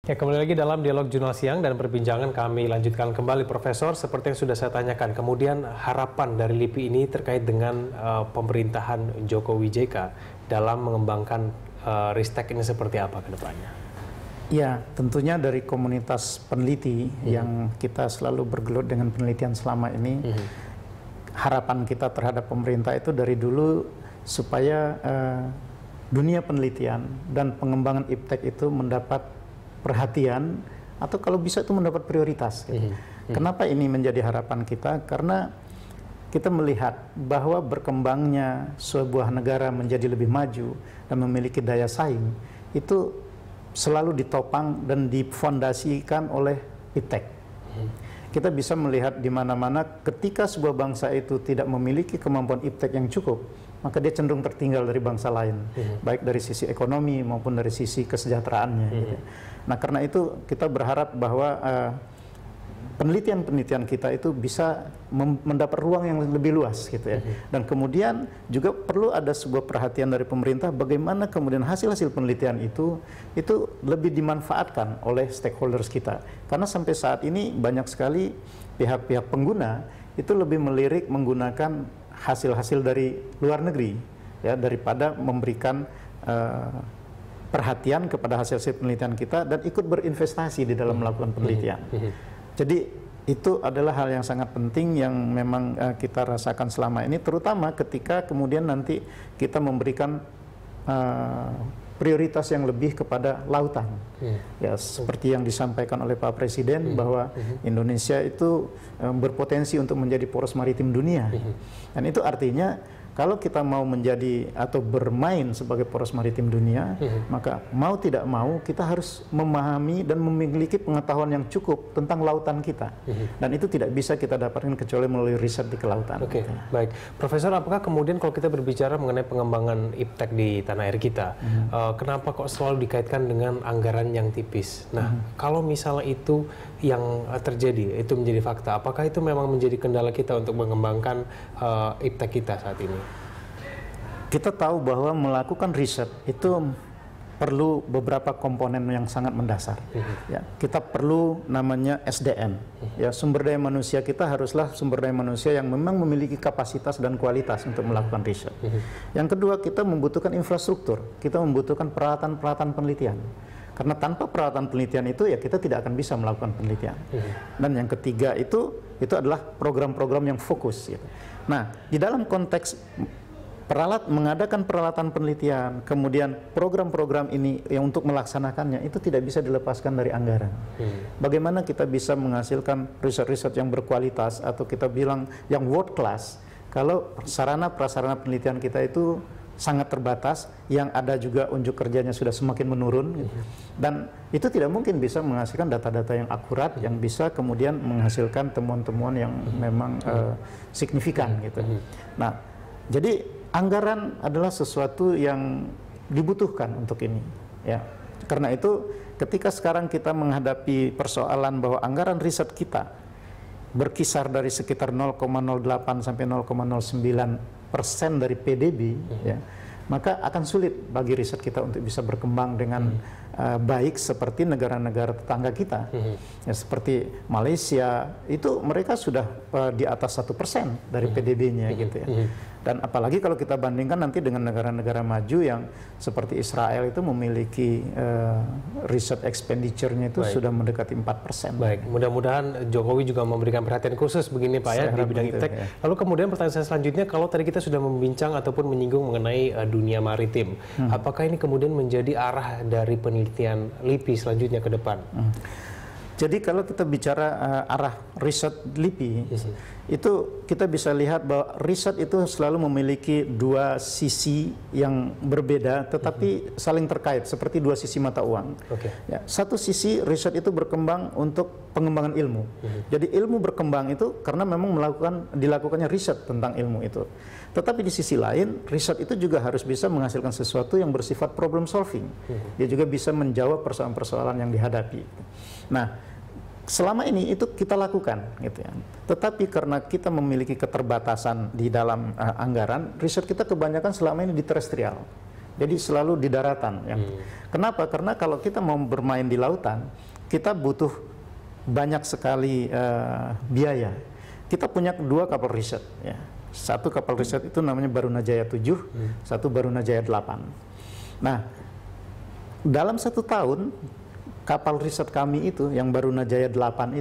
Ya, kembali lagi dalam dialog Jurnal Siang dan perbincangan kami lanjutkan kembali, Profesor. Seperti yang sudah saya tanyakan, kemudian harapan dari LIPI ini terkait dengan pemerintahan Jokowi JK dalam mengembangkan Ristek ini seperti apa ke depannya? Ya, tentunya dari komunitas peneliti yang kita selalu bergelut dengan penelitian selama ini, harapan kita terhadap pemerintah itu dari dulu supaya dunia penelitian dan pengembangan iptek itu mendapat perhatian atau kalau bisa itu mendapat prioritas. Gitu. Kenapa ini menjadi harapan kita? Karena kita melihat bahwa berkembangnya sebuah negara menjadi lebih maju dan memiliki daya saing itu selalu ditopang dan difondasikan oleh iptek. Kita bisa melihat di mana-mana ketika sebuah bangsa itu tidak memiliki kemampuan iptek yang cukup, maka dia cenderung tertinggal dari bangsa lain, baik dari sisi ekonomi maupun dari sisi kesejahteraannya. Gitu. Nah, karena itu kita berharap bahwa penelitian-penelitian kita itu bisa mendapat ruang yang lebih luas, gitu ya. Dan kemudian juga perlu ada sebuah perhatian dari pemerintah bagaimana kemudian hasil-hasil penelitian itu lebih dimanfaatkan oleh stakeholders kita. Karena sampai saat ini banyak sekali pihak-pihak pengguna itu lebih melirik menggunakan hasil-hasil dari luar negeri, ya, daripada memberikan perhatian kepada hasil-hasil penelitian kita dan ikut berinvestasi di dalam melakukan penelitian. Jadi itu adalah hal yang sangat penting yang memang kita rasakan selama ini, terutama ketika kemudian nanti kita memberikan prioritas yang lebih kepada lautan. Ya, seperti yang disampaikan oleh Pak Presiden bahwa Indonesia itu berpotensi untuk menjadi poros maritim dunia. Dan itu artinya kalau kita mau menjadi atau bermain sebagai poros maritim dunia, maka mau tidak mau kita harus memahami dan memiliki pengetahuan yang cukup tentang lautan kita. Dan itu tidak bisa kita dapatkan kecuali melalui riset di kelautan. Oke, baik. Profesor, apakah kemudian kalau kita berbicara mengenai pengembangan iptek di tanah air kita, kenapa kok selalu dikaitkan dengan anggaran yang tipis? Nah, kalau misalnya itu yang terjadi, itu menjadi fakta, apakah itu memang menjadi kendala kita untuk mengembangkan iptek kita saat ini? Kita tahu bahwa melakukan riset itu perlu beberapa komponen yang sangat mendasar. Ya, kita perlu namanya SDM. Ya, sumber daya manusia kita haruslah sumber daya manusia yang memang memiliki kapasitas dan kualitas untuk melakukan riset. Yang kedua, kita membutuhkan infrastruktur. Kita membutuhkan peralatan-peralatan penelitian. Karena tanpa peralatan penelitian itu ya kita tidak akan bisa melakukan penelitian. Dan yang ketiga itu adalah program-program yang fokus. Gitu. Nah, di dalam konteks mengadakan peralatan penelitian, kemudian program-program ini yang untuk melaksanakannya itu tidak bisa dilepaskan dari anggaran. Bagaimana kita bisa menghasilkan riset-riset yang berkualitas atau kita bilang yang world class kalau sarana prasarana penelitian kita itu sangat terbatas, yang ada juga unjuk kerjanya sudah semakin menurun, dan itu tidak mungkin bisa menghasilkan data-data yang akurat yang bisa kemudian menghasilkan temuan-temuan yang memang signifikan, gitu. Nah, jadi anggaran adalah sesuatu yang dibutuhkan untuk ini, ya. Karena itu ketika sekarang kita menghadapi persoalan bahwa anggaran riset kita berkisar dari sekitar 0,08 sampai 0,09% dari PDB, ya, maka akan sulit bagi riset kita untuk bisa berkembang dengan baik seperti negara-negara tetangga kita, ya, seperti Malaysia itu mereka sudah di atas 1% dari PDB-nya, gitu ya. Dan apalagi kalau kita bandingkan nanti dengan negara-negara maju yang seperti Israel itu memiliki riset expenditure-nya itu sudah mendekati 4%. Baik, mudah-mudahan Jokowi juga memberikan perhatian khusus begini Pak, ya, di bidang iptek. Ya. Lalu kemudian pertanyaan saya selanjutnya, kalau tadi kita sudah membincang ataupun menyinggung mengenai dunia maritim, apakah ini kemudian menjadi arah dari penelitian LIPI selanjutnya ke depan? Jadi kalau kita bicara arah riset LIPI, itu kita bisa lihat bahwa riset itu selalu memiliki dua sisi yang berbeda, tetapi saling terkait, seperti dua sisi mata uang. Ya, satu sisi riset itu berkembang untuk pengembangan ilmu. Jadi ilmu berkembang itu karena memang dilakukannya riset tentang ilmu itu. Tetapi di sisi lain, riset itu juga harus bisa menghasilkan sesuatu yang bersifat problem solving. Dia juga bisa menjawab persoalan-persoalan yang dihadapi. Nah, selama ini itu kita lakukan, gitu ya. Tetapi karena kita memiliki keterbatasan di dalam anggaran, riset kita kebanyakan selama ini di terestrial. jadi selalu di daratan. Kenapa? Karena kalau kita mau bermain di lautan, kita butuh banyak sekali biaya. Kita punya 2 kapal riset, ya. Satu kapal riset itu namanya Barunajaya 7, satu Barunajaya 8. Nah, dalam 1 tahun kapal riset kami itu yang Barunajaya 8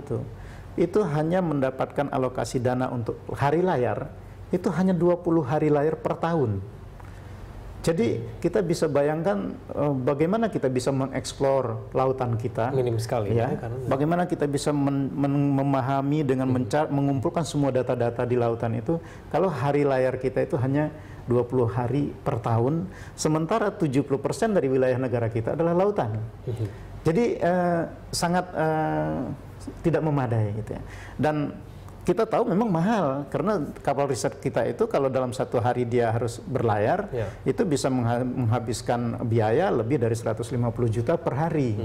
itu hanya mendapatkan alokasi dana untuk hari layar itu hanya 20 hari layar per tahun. Jadi kita bisa bayangkan bagaimana kita bisa mengeksplor lautan kita. Minim sekali. Ya, bagaimana kita bisa memahami dengan mengumpulkan semua data-data di lautan itu. Kalau hari layar kita itu hanya 20 hari per tahun, sementara 70% dari wilayah negara kita adalah lautan. Jadi sangat tidak memadai gitu ya. Dan kita tahu memang mahal karena kapal riset kita itu kalau dalam 1 hari dia harus berlayar, itu bisa menghabiskan biaya lebih dari 150 juta per hari.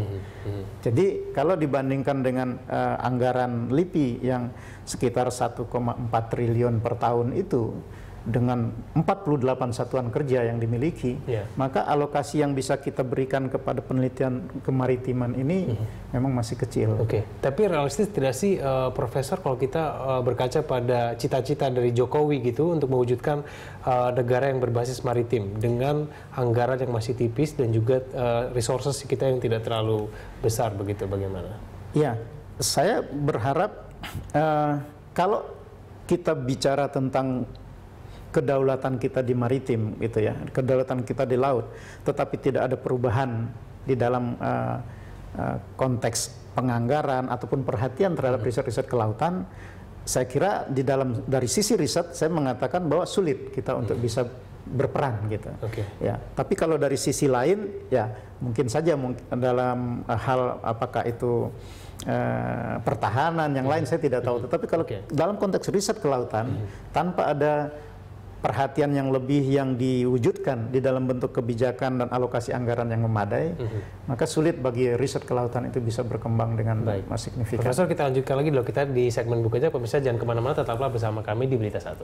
Jadi kalau dibandingkan dengan anggaran LIPI yang sekitar 1,4 triliun per tahun itu, dengan 48 satuan kerja yang dimiliki, maka alokasi yang bisa kita berikan kepada penelitian kemaritiman ini memang masih kecil. Oke, tapi realistis tidak sih, Profesor, kalau kita berkaca pada cita-cita dari Jokowi gitu untuk mewujudkan negara yang berbasis maritim dengan anggaran yang masih tipis dan juga resources kita yang tidak terlalu besar begitu, bagaimana? Ya, saya berharap kalau kita bicara tentang kedaulatan kita di maritim gitu ya, kedaulatan kita di laut, tetapi tidak ada perubahan di dalam konteks penganggaran ataupun perhatian terhadap riset-riset kelautan, saya kira dari sisi riset saya mengatakan bahwa sulit kita untuk bisa berperan gitu. Ya, tapi kalau dari sisi lain ya mungkin saja dalam hal apakah itu pertahanan yang lain saya tidak tahu, tetapi kalau dalam konteks riset kelautan tanpa ada perhatian yang lebih yang diwujudkan di dalam bentuk kebijakan dan alokasi anggaran yang memadai, maka sulit bagi riset kelautan itu bisa berkembang dengan signifikan. Profesor, kita lanjutkan lagi dulu kita di segmen berikutnya. Pemirsa jangan kemana-mana, tetaplah bersama kami di Berita Satu.